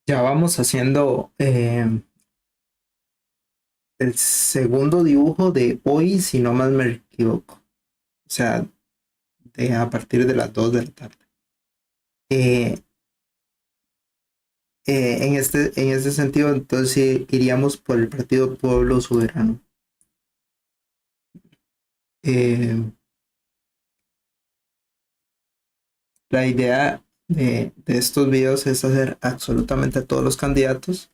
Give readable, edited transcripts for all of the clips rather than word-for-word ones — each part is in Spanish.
Ya vamos haciendo el segundo dibujo de hoy, si no mal me equivoco. O sea, a partir de las 2 de la tarde. Eh, en este sentido, entonces sí, iríamos por el Partido Pueblo Soberano. Eh, la idea de estos videos es hacer absolutamente a todos los candidatos.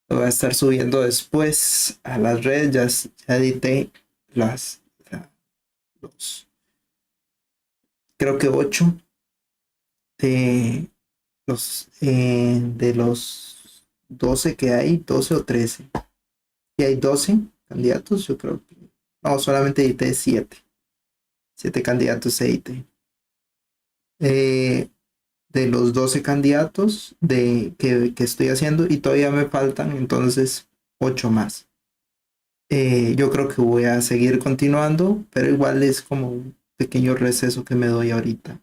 Lo voy a estar subiendo después a las redes. Ya edité las, los, creo que 8 de los 12 que hay, 12 o 13. Y hay 12 candidatos, yo creo que. No, solamente edité 7. 7 candidatos edité. Eh, de los 12 candidatos que estoy haciendo y todavía me faltan entonces 8 más. Yo creo que voy a seguir continuando, pero igual es como un pequeño receso que me doy ahorita.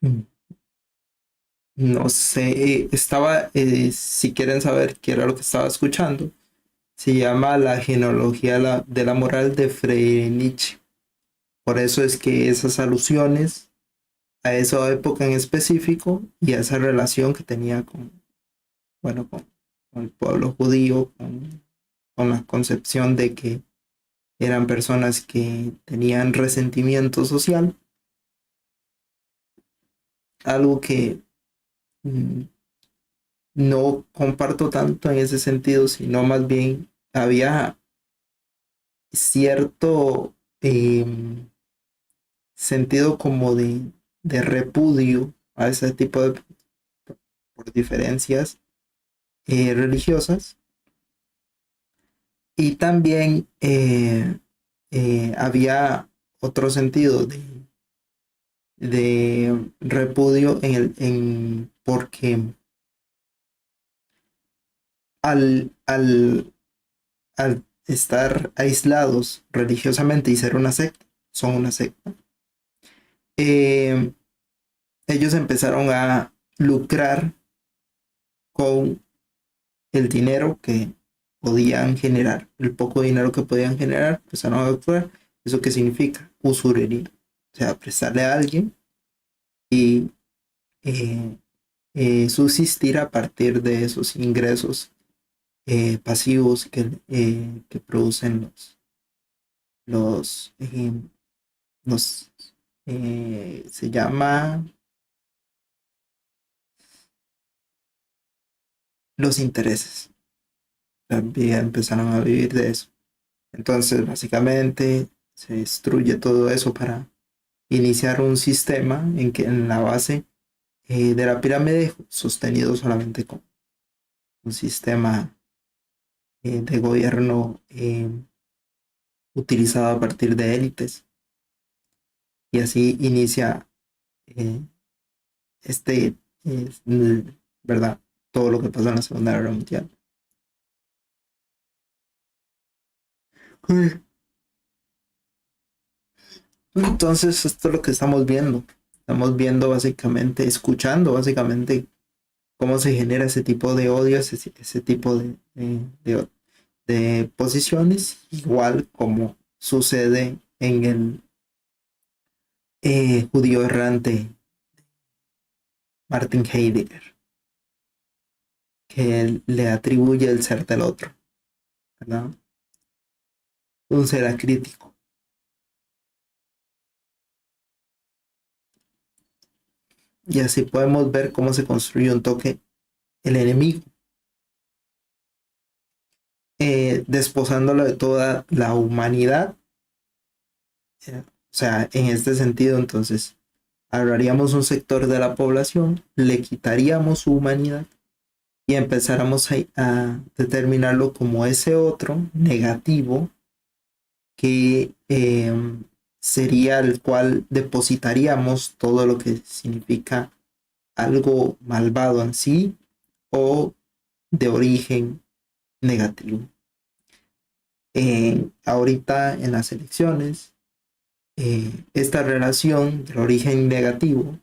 Mm. No sé, si quieren saber qué era lo que estaba escuchando, se llama La genealogía de la moral de Friedrich Nietzsche. Por eso es que esas alusiones a esa época en específico y a esa relación que tenía bueno, con el pueblo judío, con la concepción de que eran personas que tenían resentimiento social, algo que mm, no comparto tanto en ese sentido, sino más bien había cierto sentido como de repudio a ese tipo de por diferencias religiosas y también había otro sentido de repudio porque al al estar aislados religiosamente y ser una secta, son una secta, eh, ellos empezaron a lucrar con el dinero que podían generar, el poco dinero que podían generar, empezaron a lucrar. ¿Eso qué significa? Usurería. O sea, prestarle a alguien y eh, subsistir a partir de esos ingresos pasivos que producen los, eh, los se llama los intereses. También empezaron a vivir de eso. Entonces, básicamente, se destruye todo eso para iniciar un sistema en que en la base de la pirámide, sostenido solamente con un sistema de gobierno utilizado a partir de élites. Y así inicia eh, este, ¿verdad? Todo lo que pasó en la Segunda Guerra Mundial. Entonces, esto es lo que estamos viendo. Estamos viendo básicamente, escuchando básicamente cómo se genera ese tipo de odio, ese tipo de posiciones, igual como sucede en el judío errante Martin Heidegger, que él le atribuye el ser del otro, ¿verdad? Un ser acrítico. Y así podemos ver cómo se construye un toque el enemigo, desposándolo de toda la humanidad. O sea, en este sentido, entonces, agarraríamos un sector de la población, le quitaríamos su humanidad y empezáramos a determinarlo como ese otro negativo que sería el cual depositaríamos todo lo que significa algo malvado en sí o de origen negativo. Ahorita en las elecciones, esta relación del origen negativo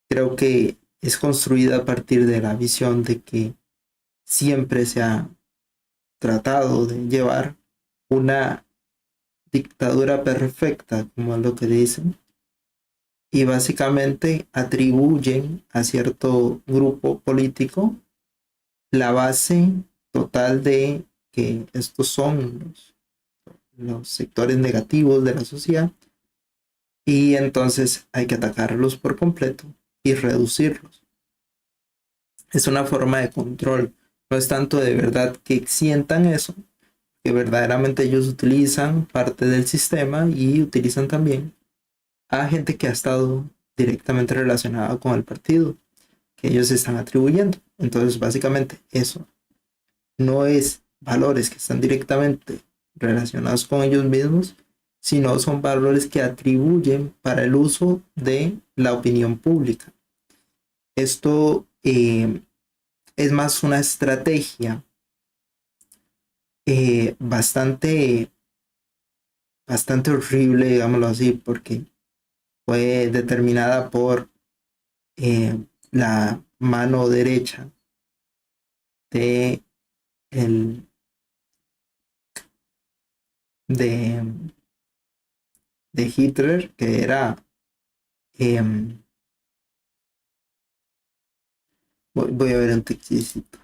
creo que es construida a partir de la visión de que siempre se ha tratado de llevar una dictadura perfecta, como es lo que dicen, y básicamente atribuyen a cierto grupo político la base total de que estos son los sectores negativos de la sociedad y entonces hay que atacarlos por completo y reducirlos. Es una forma de control, no es tanto de verdad que sientan eso, que verdaderamente ellos utilizan parte del sistema y utilizan también a gente que ha estado directamente relacionada con el partido que ellos están atribuyendo. Entonces, básicamente, eso no es valores que están directamente relacionados con ellos mismos, sino son valores que atribuyen para el uso de la opinión pública. Esto es más una estrategia bastante, bastante horrible, digámoslo así, porque fue determinada por la mano derecha de, el, de, de Hitler, que era, eh, voy a ver un textcito.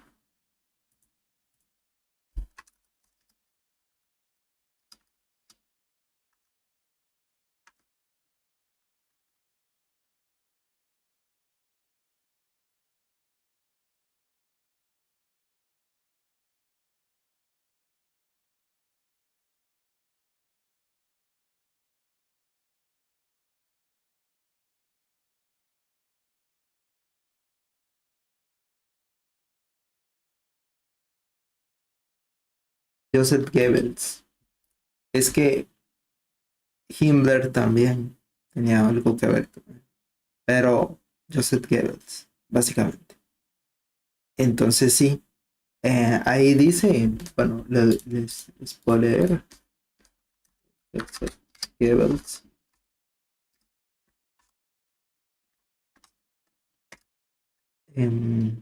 Joseph Goebbels. Es que Himmler también tenía algo que ver con él, pero Joseph Goebbels, básicamente. Entonces sí, ahí dice, bueno, les puedo leer. Joseph Goebbels. em,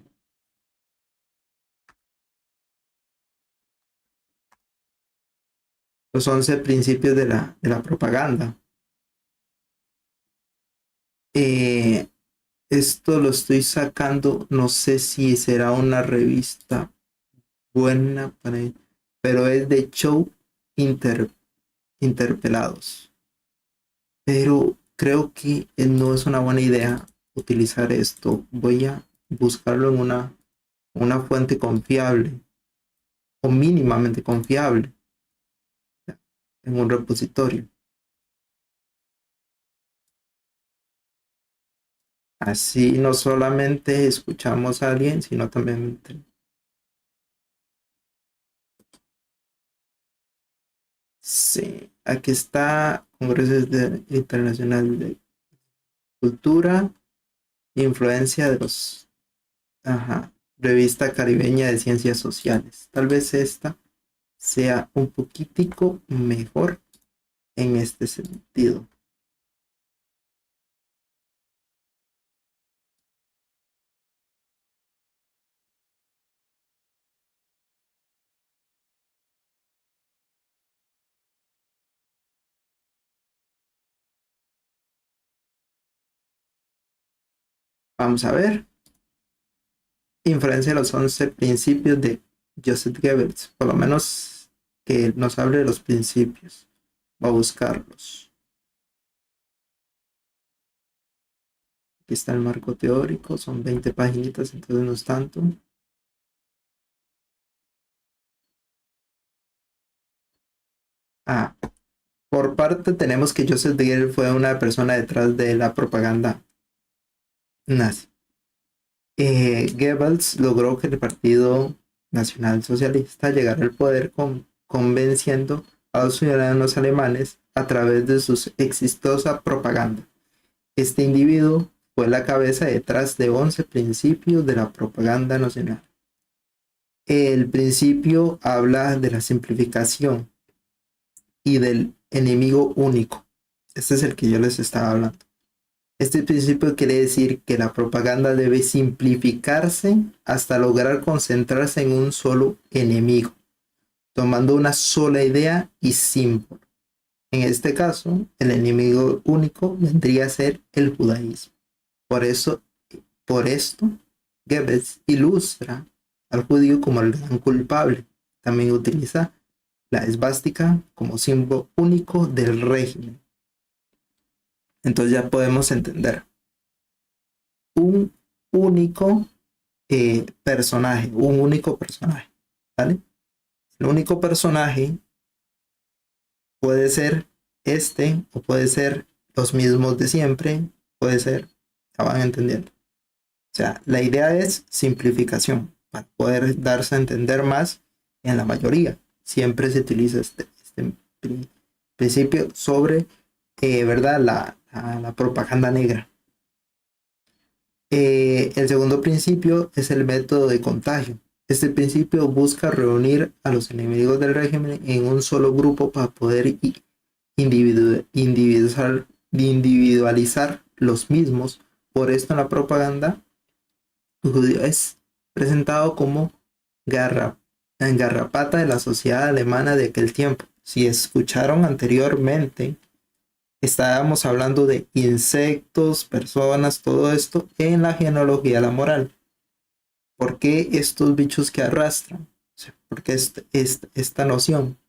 los 11 principios de la propaganda. Eh, Esto lo estoy sacando, no sé si será una revista buena para él, pero es de Show Inter, Interpelados. Pero creo que no es una buena idea utilizar esto. Voy a buscarlo en una fuente confiable o mínimamente confiable en un repositorio. Así no solamente escuchamos a alguien, sino también... Sí, aquí está Internacional de Cultura, influencia de los... Ajá, Revista Caribeña de Ciencias Sociales. Tal vez esta sea un poquitico mejor en este sentido. Vamos a ver. Influencia de los 11 principios de Joseph Goebbels. Por lo menos que nos hable de los principios. Voy a buscarlos. Aquí está el marco teórico. Son 20 paginitas, entonces no es tanto. Ah, por parte tenemos que Joseph Goebbels fue una persona detrás de la propaganda nazi. Goebbels logró que el Partido Nacional Socialista llegara al poder convenciendo a los ciudadanos alemanes a través de su exitosa propaganda. Este individuo fue la cabeza detrás de 11 principios de la propaganda nacional. El principio habla de la simplificación y del enemigo único. Este es el que yo les estaba hablando. Este principio quiere decir que la propaganda debe simplificarse hasta lograr concentrarse en un solo enemigo, tomando una sola idea y símbolo. En este caso, el enemigo único vendría a ser el judaísmo. Por eso, por esto, Goebbels ilustra al judío como el gran culpable. También utiliza la esvástica como símbolo único del régimen. Entonces ya podemos entender un único personaje, ¿vale? El único personaje puede ser este o puede ser los mismos de siempre, puede ser, ya van entendiendo. O sea, la idea es simplificación para poder darse a entender más en la mayoría. Siempre se utiliza este principio sobre, ¿verdad? La propaganda negra. El segundo principio es el método de contagio. Este principio busca reunir a los enemigos del régimen en un solo grupo para poder individualizar los mismos. Por esto en la propaganda, el judío es presentado como la garrapata de la sociedad alemana de aquel tiempo. Si escucharon anteriormente, estábamos hablando de insectos, personas, todo esto en la genealogía de la moral. ¿Por qué estos bichos que arrastran? O sea, ¿por qué esta noción?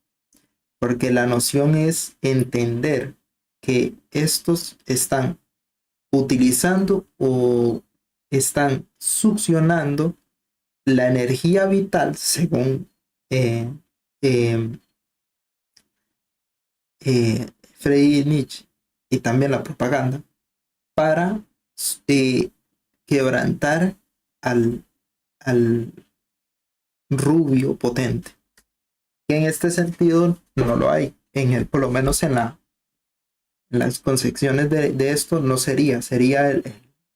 Porque la noción es entender que estos están utilizando o están succionando la energía vital, según eh, eh, Friedrich Nietzsche, y también la propaganda, para eh, quebrantar al, al rubio potente. Que en este sentido no lo hay. Por lo menos en las concepciones de esto no sería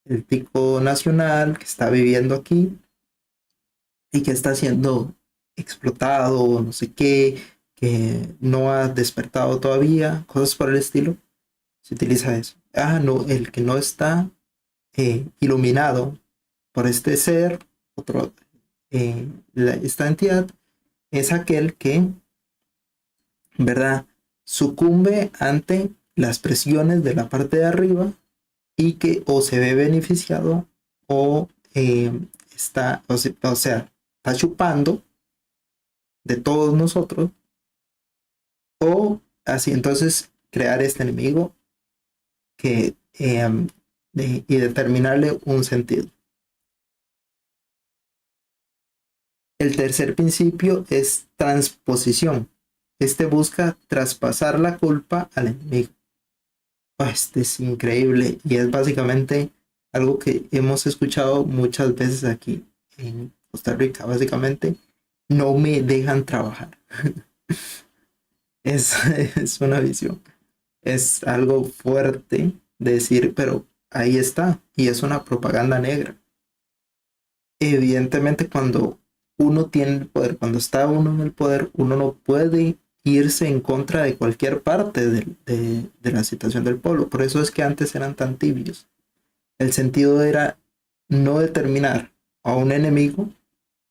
el tico nacional que está viviendo aquí y que está siendo explotado, no sé qué, que no ha despertado todavía, cosas por el estilo. Se utiliza eso. Ah, no, el que no está iluminado por este ser, otro, esta entidad, es aquel que, ¿verdad? Sucumbe ante las presiones de la parte de arriba y que o se ve beneficiado o está chupando de todos nosotros, o así entonces crear este enemigo que y determinarle un sentido. El tercer principio es transposición. Este busca traspasar la culpa al enemigo. Este es increíble y es básicamente algo que hemos escuchado muchas veces aquí en Costa Rica. Básicamente, no me dejan trabajar. Es, es una visión. Es algo fuerte decir, pero ahí está. Y es una propaganda negra. Evidentemente, cuando uno tiene el poder, cuando está uno en el poder, uno no puede irse en contra de cualquier parte de la situación del pueblo. Por eso es que antes eran tan tibios. El sentido era no determinar a un enemigo,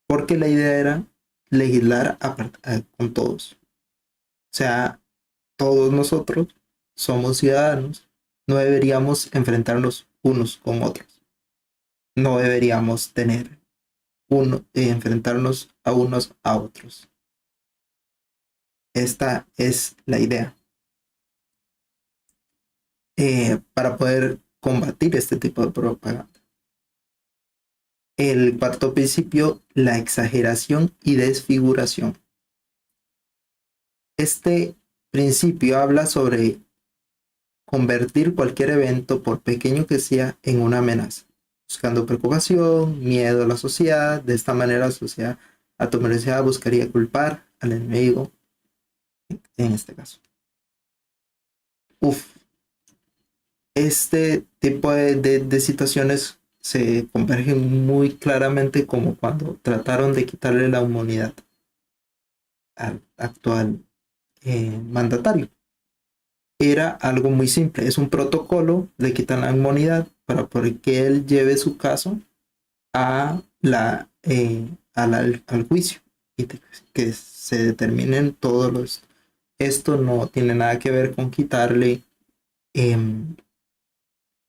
porque la idea era legislar con todos. O sea, todos nosotros somos ciudadanos, no deberíamos enfrentarnos unos con otros. No deberíamos enfrentarnos a unos a otros. Esta es la idea para poder combatir este tipo de propaganda. El cuarto principio, la exageración y desfiguración. Este principio habla sobre convertir cualquier evento, por pequeño que sea, en una amenaza, buscando preocupación, miedo a la sociedad. De esta manera, la sociedad automatizada buscaría culpar al enemigo, en este caso. Uf, este tipo de situaciones se convergen muy claramente como cuando trataron de quitarle la inmunidad al actual mandatario. era algo muy simple. Es un protocolo, le quitan la inmunidad para poder que él lleve su caso a al juicio y que se determinen todos los... Esto no tiene nada que ver con quitarle,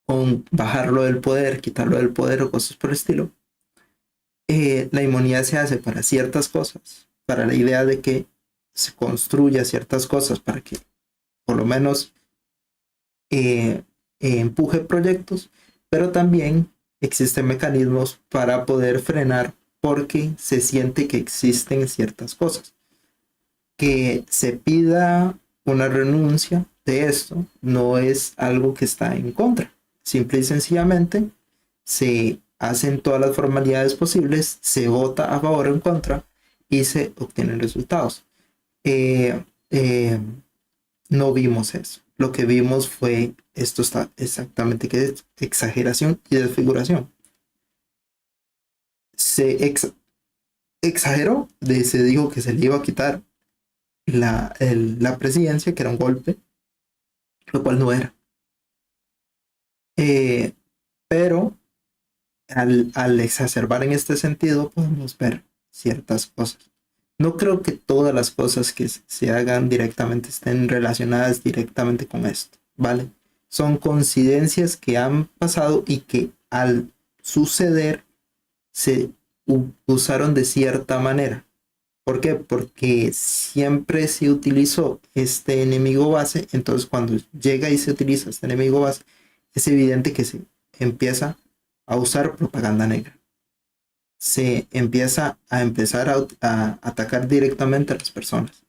con bajarlo del poder, quitarlo del poder o cosas por el estilo. La inmunidad se hace para ciertas cosas, para la idea de que se construya ciertas cosas para que por lo menos empuje proyectos, pero también existen mecanismos para poder frenar porque se siente que existen ciertas cosas. Que se pida una renuncia de esto no es algo que está en contra. Simple y sencillamente se hacen todas las formalidades posibles, se vota a favor o en contra y se obtienen resultados. Eh, eh, no vimos eso. Lo que vimos fue, esto está exactamente que es exageración y desfiguración. Se exageró, se dijo que se le iba a quitar la presidencia, que era un golpe, lo cual no era. Pero al exacerbar en este sentido, podemos ver ciertas cosas. No creo que todas las cosas que se hagan directamente estén relacionadas directamente con esto, ¿vale? Son coincidencias que han pasado y que al suceder se usaron de cierta manera. ¿Por qué? Porque siempre se utilizó este enemigo base, entonces cuando llega y se utiliza este enemigo base, es evidente que se empieza a usar propaganda negra. Se empieza a empezar a atacar directamente a las personas.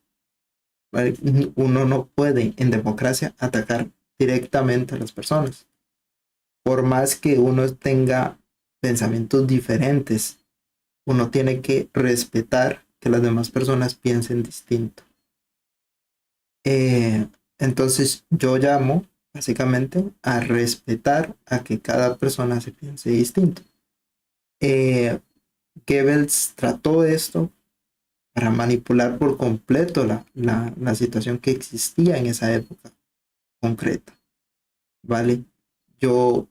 ¿Vale? Uno no puede en democracia atacar directamente a las personas. Por más que uno tenga pensamientos diferentes, uno tiene que respetar que las demás personas piensen distinto. Eh, entonces yo llamo básicamente a respetar a que cada persona se piense distinto. Goebbels trató esto para manipular por completo la situación que existía en esa época concreta, ¿vale? Yo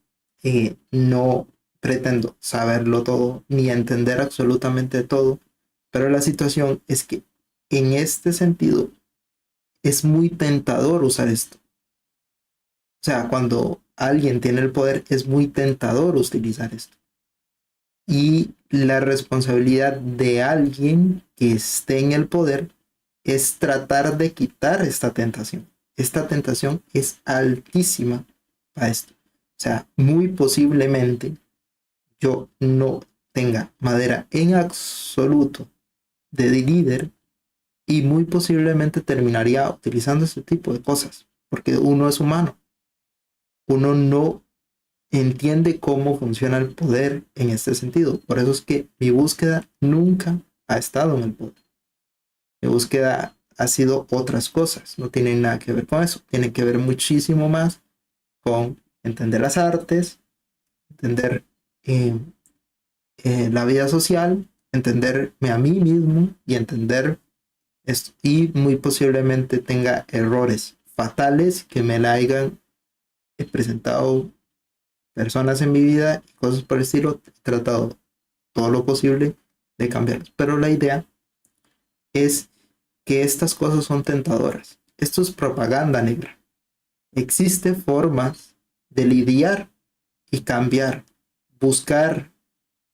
no pretendo saberlo todo ni entender absolutamente todo, pero la situación es que en este sentido es muy tentador usar esto. O sea, cuando alguien tiene el poder es muy tentador utilizar esto. Y la responsabilidad de alguien que esté en el poder es tratar de quitar esta tentación. Esta tentación es altísima para esto. O sea, muy posiblemente yo no tenga madera en absoluto de líder y muy posiblemente terminaría utilizando este tipo de cosas, porque uno es humano. Uno no entiende cómo funciona el poder en este sentido. Por eso es que mi búsqueda nunca ha estado en el poder. Mi búsqueda ha sido otras cosas, no tiene nada que ver con eso. Tiene que ver muchísimo más con entender las artes, entender la vida social, entenderme a mí mismo y entender esto. Y muy posiblemente tenga errores fatales que me la hayan presentado personas en mi vida y cosas por el estilo. He tratado todo lo posible de cambiarlos. Pero la idea es que estas cosas son tentadoras. Esto es propaganda negra. Existen formas de lidiar y cambiar, buscar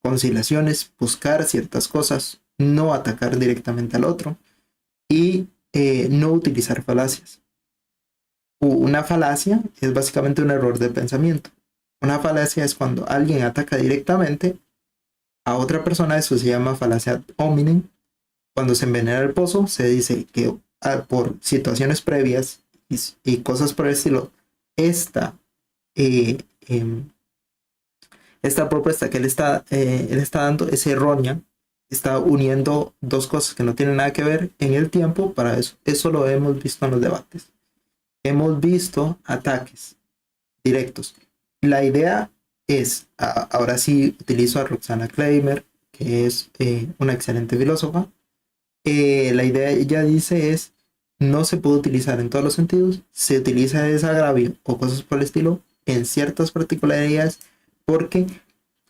conciliaciones, buscar ciertas cosas, no atacar directamente al otro y no utilizar falacias. Una falacia es básicamente un error de pensamiento. Una falacia es cuando alguien ataca directamente a otra persona, eso se llama falacia ad hominem. Cuando se envenena el pozo, se dice que por situaciones previas y cosas por el estilo, esta, eh, em, esta propuesta que él está dando es errónea, está uniendo dos cosas que no tienen nada que ver en el tiempo para eso. Eso lo hemos visto en los debates. Hemos visto ataques directos. La idea es, ahora sí utilizo a Roxana Kleimer, que es una excelente filósofa. La idea ella dice es, no se puede utilizar en todos los sentidos, se utiliza desagravio o cosas por el estilo en ciertas particularidades porque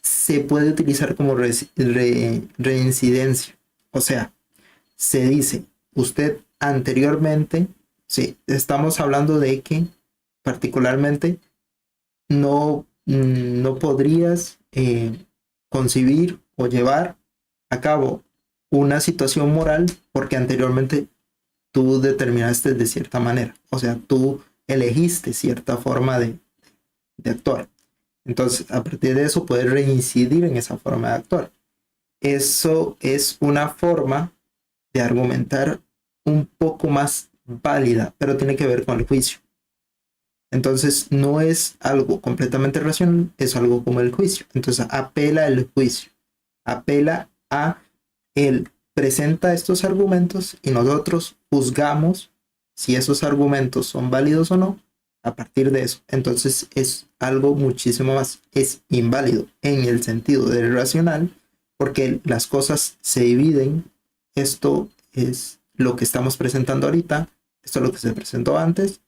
se puede utilizar como reincidencia. O sea, se dice, usted anteriormente, sí, estamos hablando de que particularmente no podrías concebir o llevar a cabo una situación moral porque anteriormente tú determinaste de cierta manera. O sea, tú elegiste cierta forma de actuar. Entonces, a partir de eso, puedes reincidir en esa forma de actuar. Eso es una forma de argumentar un poco más válida, pero tiene que ver con el juicio. Entonces, no es algo completamente racional, es algo como el juicio. Entonces, apela al juicio, apela a él presenta estos argumentos y nosotros juzgamos si esos argumentos son válidos o no a partir de eso. Entonces es algo muchísimo más, es inválido en el sentido del racional porque las cosas se dividen. Esto es lo que estamos presentando ahorita, esto es lo que se presentó antes.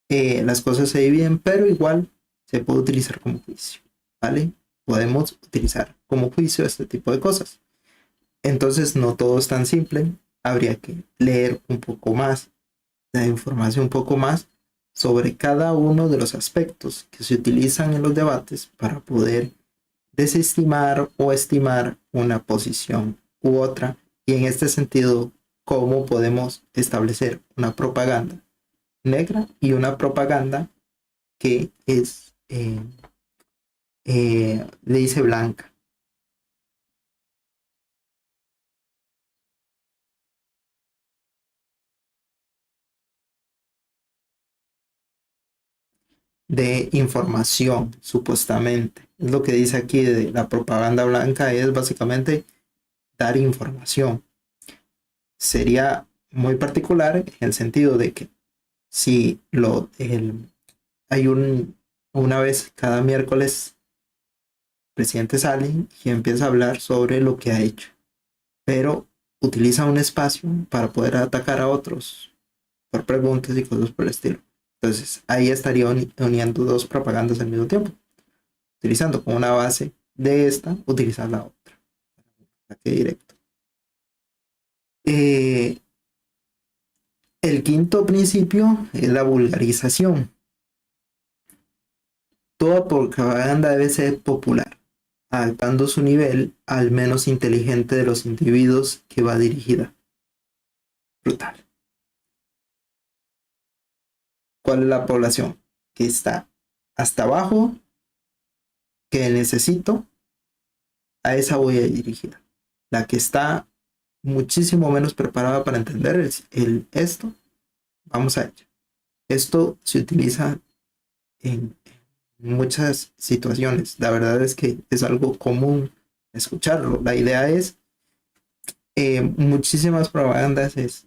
Las cosas se dividen, pero igual se puede utilizar como juicio, ¿vale? Podemos utilizar como juicio este tipo de cosas. Entonces no todo es tan simple, habría que leer un poco más, la información un poco más sobre cada uno de los aspectos que se utilizan en los debates para poder desestimar o estimar una posición u otra y en este sentido cómo podemos establecer una propaganda negra y una propaganda que es le dice blanca. De información, supuestamente. Es lo que dice aquí de la propaganda blanca, es básicamente dar información. Sería muy particular en el sentido de que si hay una vez cada miércoles, el presidente sale y empieza a hablar sobre lo que ha hecho, pero utiliza un espacio para poder atacar a otros por preguntas y cosas por el estilo. Entonces ahí estaría uniendo dos propagandas al mismo tiempo, utilizando como una base de esta, utilizar la otra. Ataque directo. Eh, el quinto principio es la vulgarización. Toda propaganda debe ser popular, adaptando su nivel al menos inteligente de los individuos que va dirigida. Brutal. ¿Cuál es la población? Que está hasta abajo, que necesito, a esa voy a ir dirigida. La que está muchísimo menos preparada para entender esto, vamos a ello. Esto se utiliza en muchas situaciones. La verdad es que es algo común escucharlo. La idea es, muchísimas propagandas es,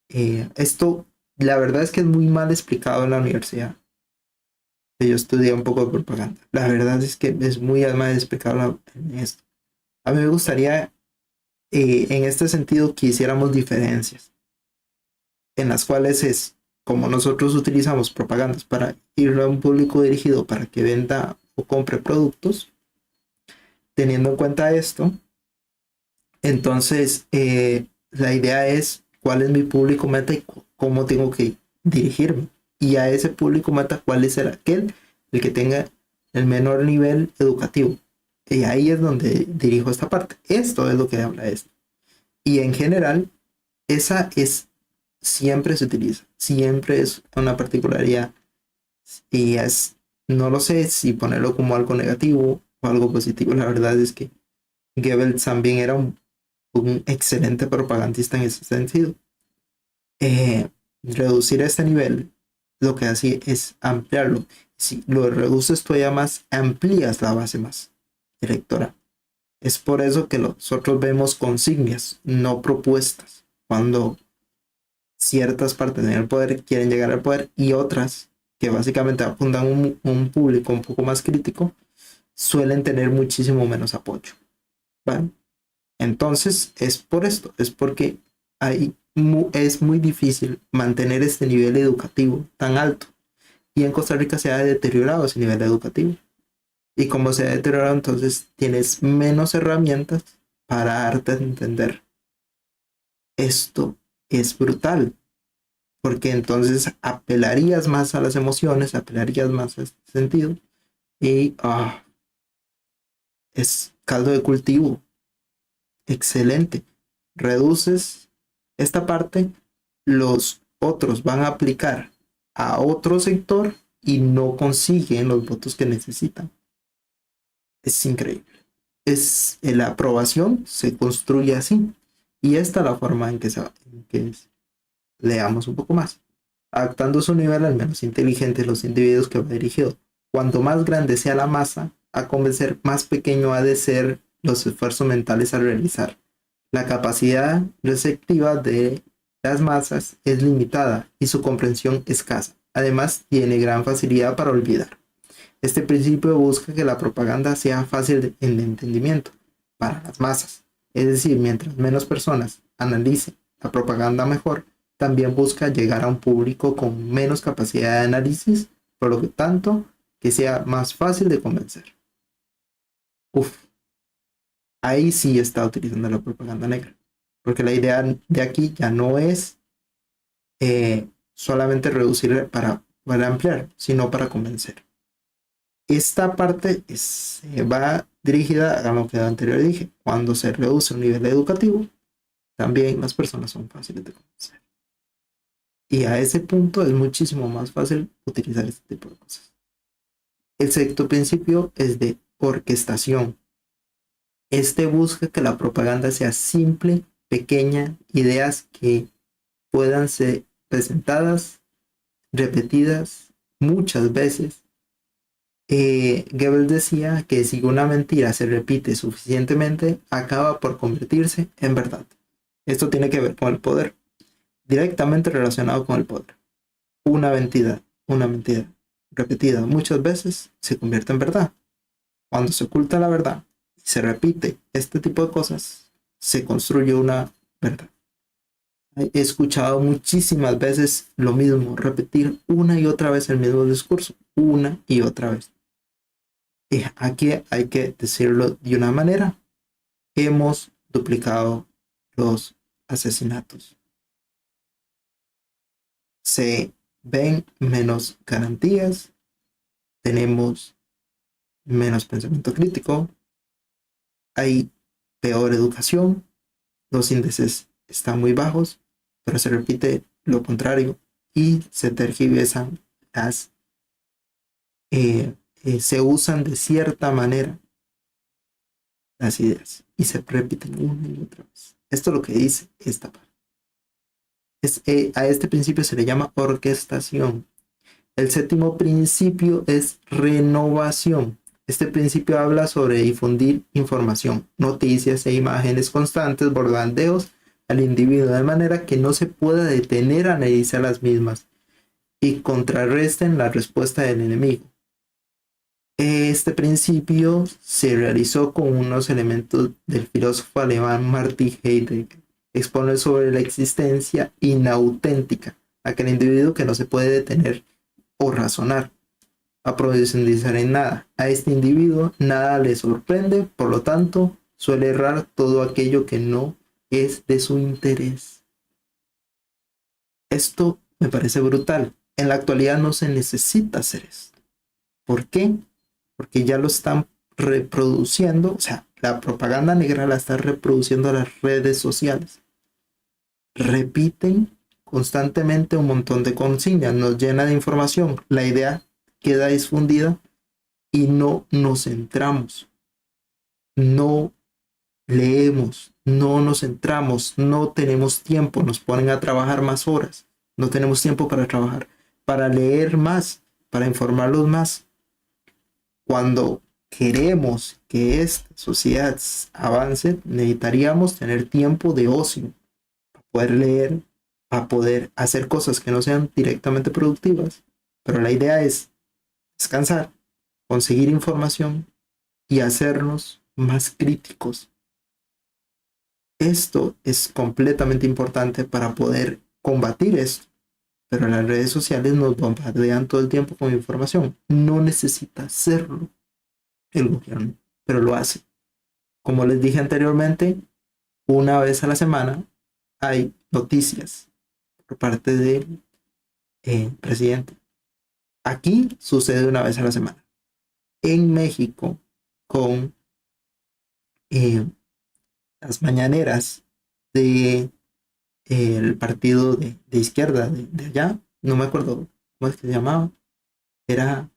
esto, la verdad es que es muy mal explicado en la universidad. Yo estudié un poco de propaganda. La verdad es que es muy mal explicado en esto. A mí me gustaría, en este sentido, que hiciéramos diferencias en las cuales es como nosotros utilizamos propagandas para irlo a un público dirigido para que venda o compre productos, teniendo en cuenta esto, entonces la idea es cuál es mi público meta y cómo tengo que dirigirme. Y a ese público meta, cuál es el que tenga el menor nivel educativo. Y ahí es donde dirijo esta parte. Esto es lo que habla esto. Y en general, esa es siempre se utiliza, siempre es una particularidad y es, no lo sé si ponerlo como algo negativo o algo positivo. La verdad es que Goebbels también era un excelente propagandista en ese sentido. Reducir este nivel lo que hace es ampliarlo. Si lo reduces todavía más, amplías la base más electoral. Es por eso que nosotros vemos consignas, no propuestas, cuando ciertas partes en el poder quieren llegar al poder y otras que básicamente apuntan a un público un poco más crítico, suelen tener muchísimo menos apoyo. ¿Vale? Entonces es por esto, es porque hay es muy difícil mantener este nivel educativo tan alto. Y en Costa Rica se ha deteriorado ese nivel educativo. Y como se ha deteriorado, entonces tienes menos herramientas para darte a entender. Esto es brutal, porque entonces apelarías más a las emociones, apelarías más a este sentido, y es caldo de cultivo, excelente. Reduces esta parte, los otros van a aplicar a otro sector y no consiguen los votos que necesitan. Es increíble. La aprobación se construye así. Y esta es la forma en que leamos un poco más. Adaptando su nivel al menos inteligente los individuos que va dirigido. Cuanto más grande sea la masa, a convencer, más pequeño ha de ser los esfuerzos mentales a realizar. La capacidad receptiva de las masas es limitada y su comprensión escasa. Además, tiene gran facilidad para olvidar. Este principio busca que la propaganda sea fácil en entendimiento para las masas. Es decir, mientras menos personas analicen la propaganda mejor, también busca llegar a un público con menos capacidad de análisis, por lo que tanto que sea más fácil de convencer. Uf, ahí sí está utilizando la propaganda negra. Porque la idea de aquí ya no es solamente reducir para ampliar, sino para convencer. Esta parte va dirigida a lo que anterior dije. Cuando se reduce un nivel educativo, también las personas son fáciles de convencer. Y a ese punto es muchísimo más fácil utilizar este tipo de cosas. El sexto principio es de orquestación. Este busca que la propaganda sea simple, pequeña, ideas que puedan ser presentadas, repetidas muchas veces. Goebbels decía que si una mentira se repite suficientemente, acaba por convertirse en verdad. Esto tiene que ver con el poder, directamente relacionado con el poder. Una mentira repetida muchas veces se convierte en verdad. Cuando se oculta la verdad y se repite este tipo de cosas, se construye una verdad. He escuchado muchísimas veces lo mismo, repetir una y otra vez el mismo discurso, una y otra vez. Y aquí hay que decirlo de una manera. Hemos duplicado los asesinatos. Se ven menos garantías, tenemos menos pensamiento crítico, hay peor educación, los índices están muy bajos, pero se repite lo contrario y se tergiversan se usan de cierta manera las ideas y se repiten una y otra vez. Esto es lo que dice esta parte. A este principio se le llama orquestación. El séptimo principio es renovación. Este principio habla sobre difundir información, noticias e imágenes constantes, bordandeos al individuo de manera que no se pueda detener a analizar las mismas y contrarresten la respuesta del enemigo. Este principio se realizó con unos elementos del filósofo alemán Martin Heidegger. Expone sobre la existencia inauténtica, aquel individuo que no se puede detener o razonar, a profundizar en nada. A este individuo nada le sorprende, por lo tanto, suele errar todo aquello que no es de su interés. Esto me parece brutal. En la actualidad no se necesita hacer esto. ¿Por qué? Porque ya lo están reproduciendo, o sea, la propaganda negra la está reproduciendo a las redes sociales. Repiten constantemente un montón de consignas, nos llena de información, la idea queda difundida y no nos centramos, no leemos, no nos centramos, no tenemos tiempo, nos ponen a trabajar más horas, no tenemos tiempo para trabajar, para leer más, para informarlos más. Cuando queremos que esta sociedad avance, necesitaríamos tener tiempo de ocio, para poder leer, para poder hacer cosas que no sean directamente productivas. Pero la idea es descansar, conseguir información y hacernos más críticos. Esto es completamente importante para poder combatir esto. Pero las redes sociales nos bombardean todo el tiempo con información. No necesita hacerlo el gobierno, pero lo hace. Como les dije anteriormente, una vez a la semana hay noticias por parte del presidente. Aquí sucede una vez a la semana. En México, con eh, las mañaneras de el partido de izquierda de allá, no me acuerdo cómo es que se llamaba, era,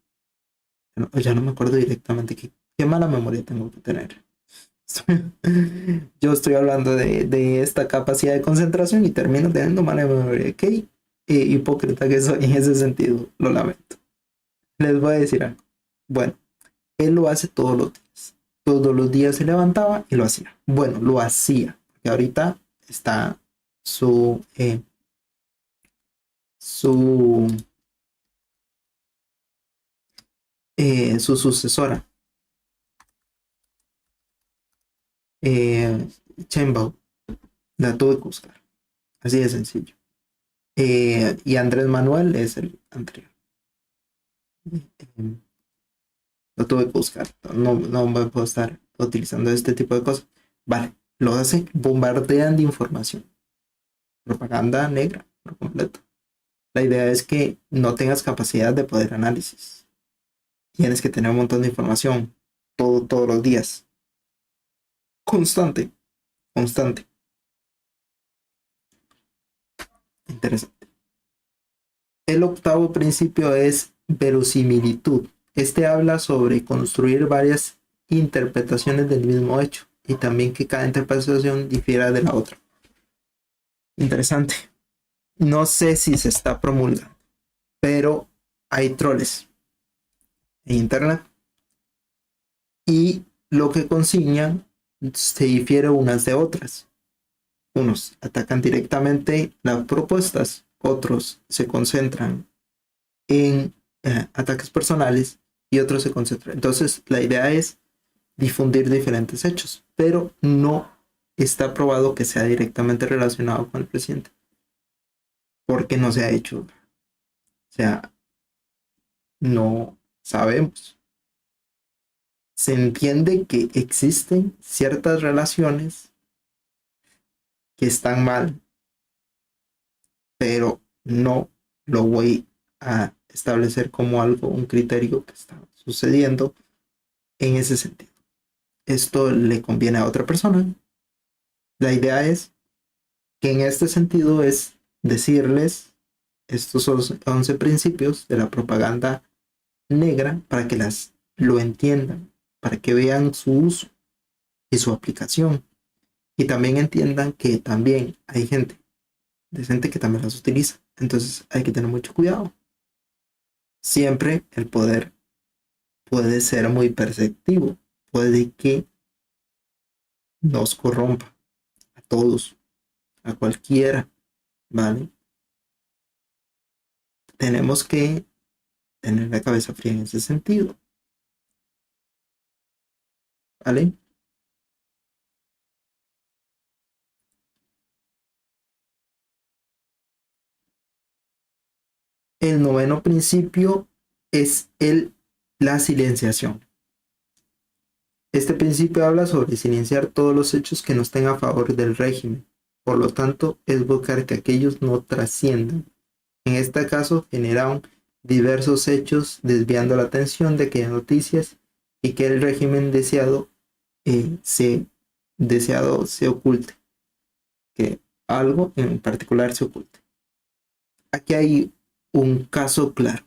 ya no me acuerdo directamente qué mala memoria tengo que tener. Yo estoy hablando de esta capacidad de concentración y termino teniendo mala memoria. Qué hipócrita que soy en ese sentido, lo lamento. Les voy a decir algo. Bueno, él lo hace todos los días. Todos los días se levantaba y lo hacía. Bueno, lo hacía, porque ahorita está su, su sucesora, eh, Sheinbaum, la tuve que buscar. Así de sencillo. Y Andrés Manuel es el anterior. Eh, lo tuve que buscar. No me puedo estar utilizando este tipo de cosas. Vale, lo hace, bombardean de información. Propaganda negra por completo. La idea es que no tengas capacidad de poder análisis. Tienes que tener un montón de información todos los días. Constante, constante. Interesante. El octavo principio es verosimilitud. Este habla sobre construir varias interpretaciones del mismo hecho y también que cada interpretación difiera de la otra. Interesante. No sé si se está promulgando, pero hay troles en internet y lo que consignan se difiere unas de otras. Unos atacan directamente las propuestas, otros se concentran en ataques personales y otros se concentran. Entonces, la idea es difundir diferentes hechos, pero no está probado que sea directamente relacionado con el presidente, porque no se ha hecho. O sea, no sabemos. Se entiende que existen ciertas relaciones que están mal, pero no lo voy a establecer como algo, un criterio que está sucediendo en ese sentido. Esto le conviene a otra persona. La idea es que en este sentido es decirles estos 11 principios de la propaganda negra para que lo entiendan, para que vean su uso y su aplicación. Y también entiendan que también hay gente decente que también las utiliza. Entonces hay que tener mucho cuidado. Siempre el poder puede ser muy perceptivo. Puede que nos corrompa a todos, a cualquiera, ¿vale? Tenemos que tener la cabeza fría en ese sentido, ¿vale? El noveno principio es la silenciación. Este principio habla sobre silenciar todos los hechos que no estén a favor del régimen. Por lo tanto, es buscar que aquellos no trasciendan. En este caso, generaron diversos hechos desviando la atención de aquellas noticias y que el régimen deseado se oculte, que algo en particular se oculte. Aquí hay un caso claro.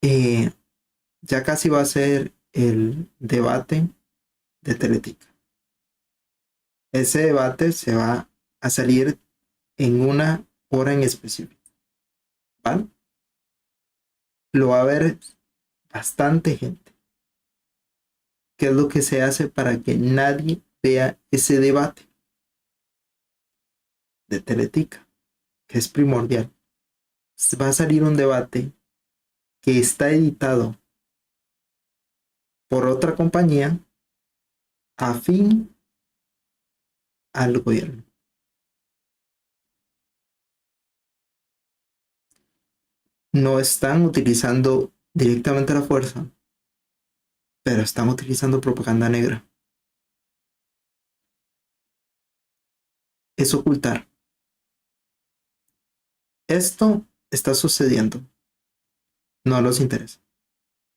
Eh, ya casi va a ser el debate de Teletica. Ese debate se va a salir en una hora en específico, ¿vale? Lo va a ver bastante gente. ¿Qué es lo que se hace para que nadie vea ese debate de Teletica? Que es primordial. Va a salir un debate que está editado por otra compañía a fin al gobierno. No están utilizando directamente la fuerza, pero están utilizando propaganda negra. Es ocultar. Esto está sucediendo. No nos interesa.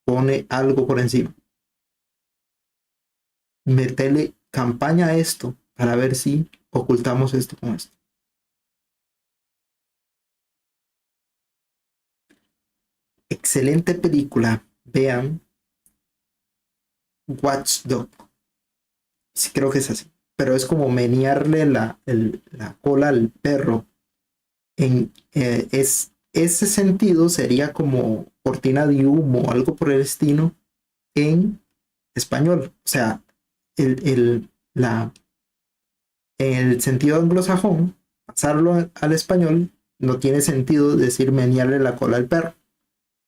Pone algo por encima. Metele campaña a esto para ver si ocultamos esto con esto. Excelente película. Vean Watch Dog. Sí, creo que es así. Pero es como menearle la cola al perro. Ese sentido sería como cortina de humo o algo por el estilo en español. O sea, la, el sentido anglosajón, pasarlo al español, no tiene sentido decir menearle la cola al perro.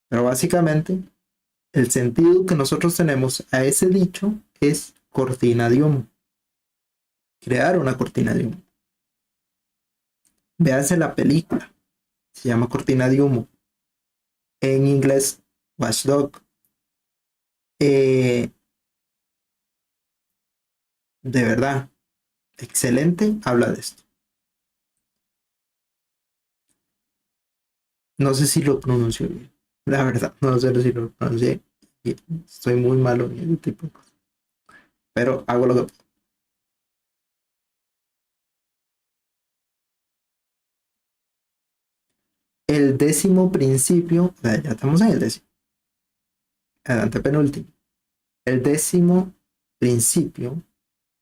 Pero básicamente, el sentido que nosotros tenemos a ese dicho es cortina de humo. Crear una cortina de humo. Véase la película. Se llama Cortina de humo. En inglés, Watchdog. De verdad, excelente. Habla de esto. No sé si lo pronuncio bien. La verdad, no sé si lo pronuncié bien. Estoy muy malo en ese tipo de cosas. Pero hago lo que puedo. El décimo principio. Ya estamos en el décimo. Adelante, penúltimo. El décimo principio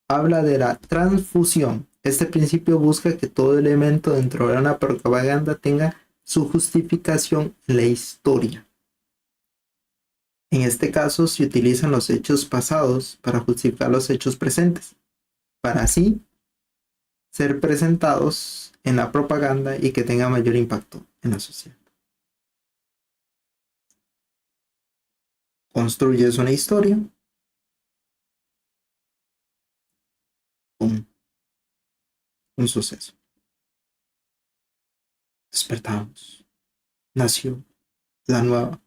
habla de la transfusión. Este principio busca que todo elemento dentro de una propaganda tenga su justificación en la historia. En este caso, se utilizan los hechos pasados para justificar los hechos presentes, para así ser presentados en la propaganda y que tenga mayor impacto en la sociedad. Construyes una historia, un suceso. Despertamos. Nació la nueva.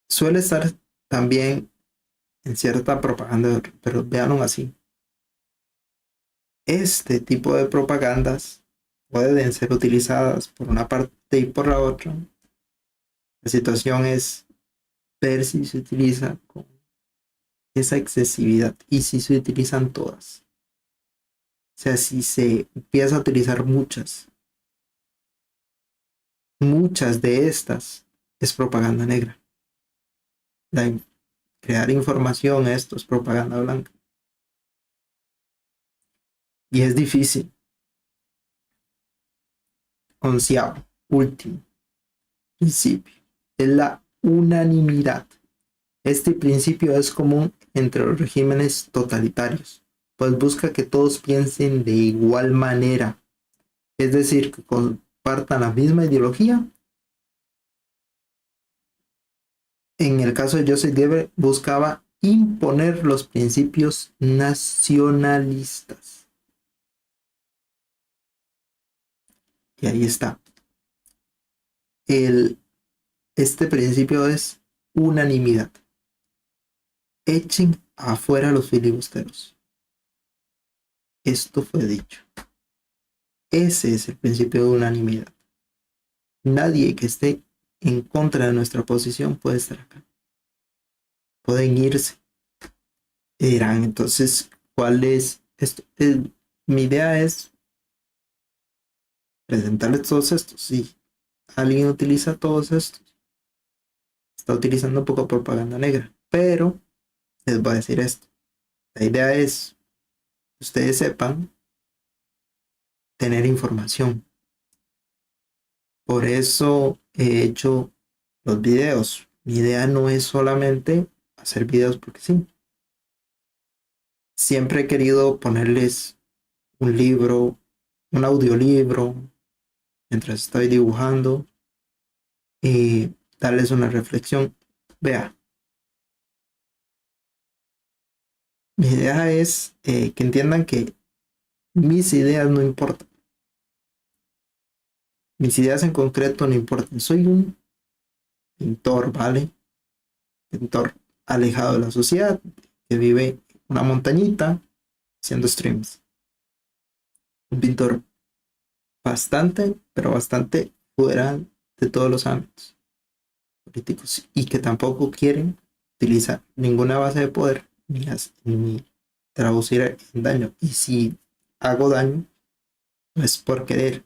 Suele estar también en cierta propaganda, pero veanlo así. Este tipo de propagandas pueden ser utilizadas por una parte y por la otra. La situación es ver si se utiliza con esa excesividad y si se utilizan todas. O sea, si se empieza a utilizar muchas de estas es propaganda negra. La, crear información, esto es propaganda blanca. Y es difícil. Onceavo, último principio, es la unanimidad. Este principio es común entre los regímenes totalitarios, pues busca que todos piensen de igual manera, es decir, que compartan la misma ideología. En el caso de Joseph Goebbels, buscaba imponer los principios nacionalistas. Y ahí está. El, este principio es unanimidad. Echen afuera a los filibusteros. Esto fue dicho. Ese es el principio de unanimidad. Nadie que esté en contra de nuestra posición puede estar acá. Pueden irse. Y dirán, entonces, ¿cuál es esto? Mi idea es presentarles todos estos. Si alguien utiliza todos estos, está utilizando un poco de propaganda negra. Pero les voy a decir esto. La idea es que ustedes sepan tener información. Por eso he hecho los videos. Mi idea no es solamente hacer videos porque sí. Siempre he querido ponerles un libro, un audiolibro, mientras estoy dibujando y darles una reflexión. Vea, Mi idea es que entiendan que mis ideas no importan. Mis ideas en concreto no importan. Soy un pintor, ¿vale? Pintor alejado de la sociedad, que vive en una montañita haciendo streams. Un pintor bastante, pero bastante fuera de todos los ámbitos políticos y que tampoco quieren utilizar ninguna base de poder ni traducir en daño. Y si hago daño, no es por querer.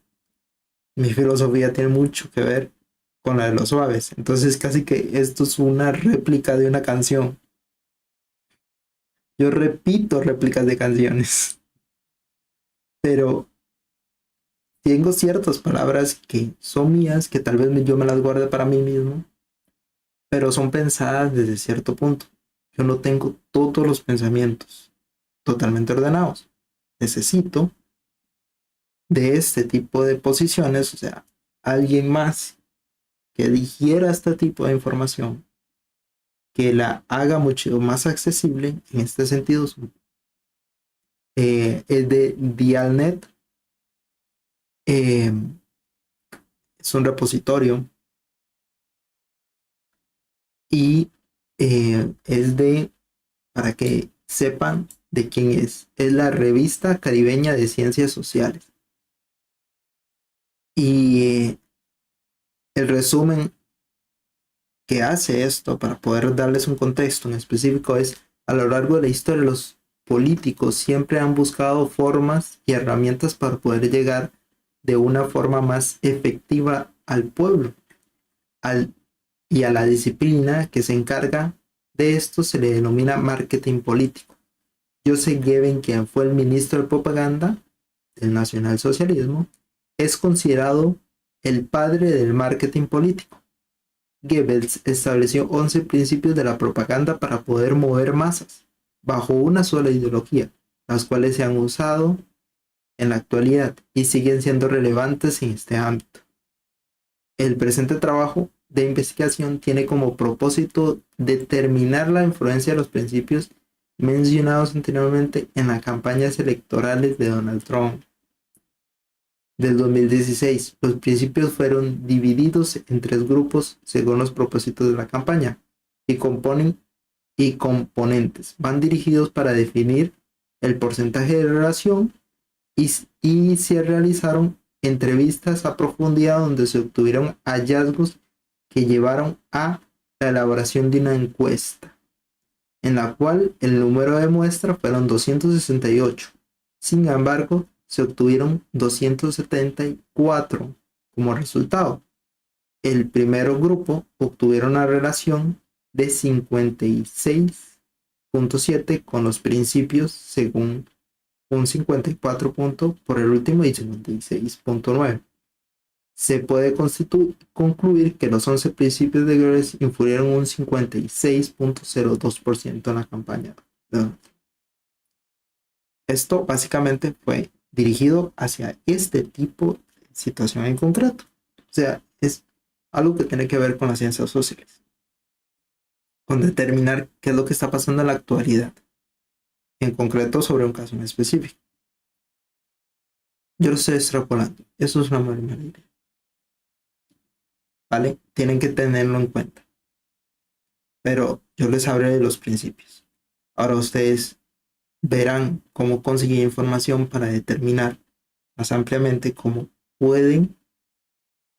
Mi filosofía tiene mucho que ver con la de los suaves. Entonces casi que esto es una réplica de una canción. Yo repito réplicas de canciones, pero tengo ciertas palabras que son mías, que tal vez yo me las guarde para mí mismo, pero son pensadas desde cierto punto. Yo no tengo todos los pensamientos totalmente ordenados. Necesito de este tipo de posiciones, o sea, alguien más que digiera este tipo de información, que la haga mucho más accesible. En este sentido, es de Dialnet, eh, es un repositorio y es de, para que sepan de quién es la revista caribeña de ciencias sociales. Y el resumen que hace esto, para poder darles un contexto en específico, es: a lo largo de la historia los políticos siempre han buscado formas y herramientas para poder llegar de una forma más efectiva al pueblo, al, y a la disciplina que se encarga de esto se le denomina marketing político. Joseph Goebbels, quien fue el ministro de propaganda del nacionalsocialismo, es considerado el padre del marketing político. Goebbels estableció 11 principios de la propaganda para poder mover masas bajo una sola ideología, las cuales se han usado en la actualidad y siguen siendo relevantes en este ámbito. El presente trabajo de investigación tiene como propósito determinar la influencia de los principios mencionados anteriormente en las campañas electorales de Donald Trump del 2016. Los principios fueron divididos en tres grupos según los propósitos de la campaña y componentes. Van dirigidos para definir el porcentaje de relación y se realizaron entrevistas a profundidad donde se obtuvieron hallazgos que llevaron a la elaboración de una encuesta, en la cual el número de muestras fueron 268. Sin embargo, se obtuvieron 274 como resultado. El primer grupo obtuvieron una relación de 56.7 con los principios según un 54 punto por el último y 56.9. Se puede concluir que los 11 principios de Goebbels influyeron un 56.02% en la campaña. Esto básicamente fue dirigido hacia este tipo de situación en concreto. O sea, es algo que tiene que ver con las ciencias sociales, con determinar qué es lo que está pasando en la actualidad, en concreto sobre un caso en específico. Yo lo estoy extrapolando. Eso es una muy mala idea. ¿Vale? Tienen que tenerlo en cuenta. Pero yo les hablé de los principios. Ahora ustedes verán cómo conseguir información para determinar más ampliamente cómo pueden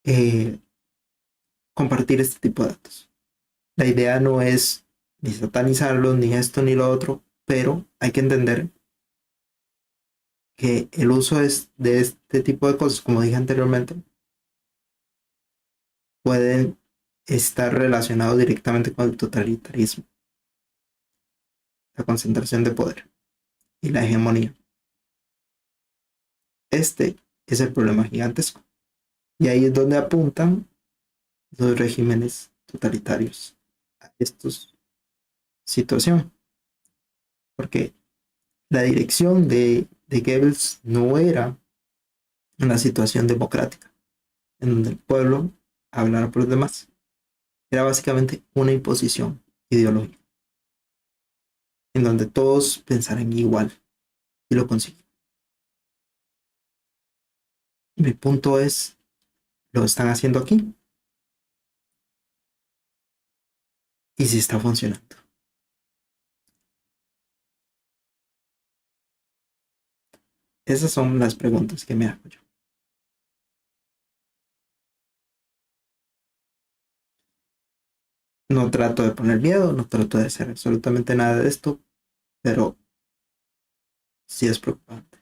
eh, compartir este tipo de datos. La idea no es ni satanizarlos, ni esto, ni lo otro, pero hay que entender que el uso de este tipo de cosas, como dije anteriormente, pueden estar relacionados directamente con el totalitarismo, la concentración de poder y la hegemonía. Este es el problema gigantesco. Y ahí es donde apuntan los regímenes totalitarios a esta situación. Porque la dirección de Goebbels no era una situación democrática, en donde el pueblo hablara por los demás. Era básicamente una imposición ideológica. en donde todos pensaran igual y lo consiguen. Mi punto es, lo están haciendo aquí y si está funcionando. Esas son las preguntas que me hago yo. No trato de poner miedo, no trato de hacer absolutamente nada de esto, pero sí es preocupante.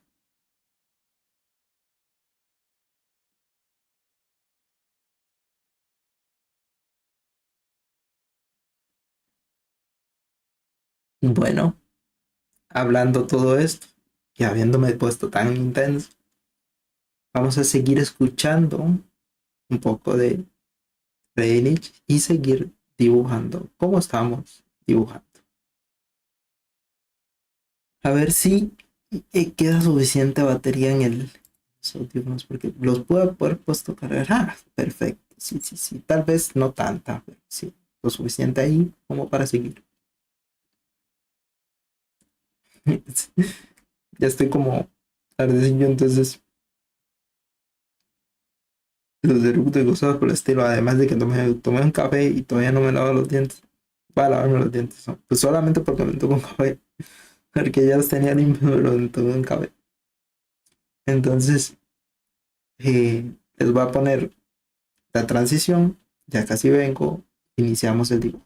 Bueno, hablando todo esto y habiéndome puesto tan intenso, vamos a seguir escuchando un poco de Greenwich y seguir dibujando como estamos dibujando. A ver si queda suficiente batería en los audífonos, porque los puedo haber puesto a cargar. Ah, perfecto. Sí, sí, sí. Tal vez no tanta, pero sí. Lo suficiente ahí como para seguir. Ya estoy como tardecillo, entonces los eructos y cosas por el estilo. Además de que tomé un café y todavía no me lavo los dientes. Voy a lavarme los dientes, ¿no? Pues solamente porque me tomé un café. Porque ya los tenía limpios, pero me tomé un café. Entonces, les voy a poner la transición. Ya casi vengo. Iniciamos el dibujo.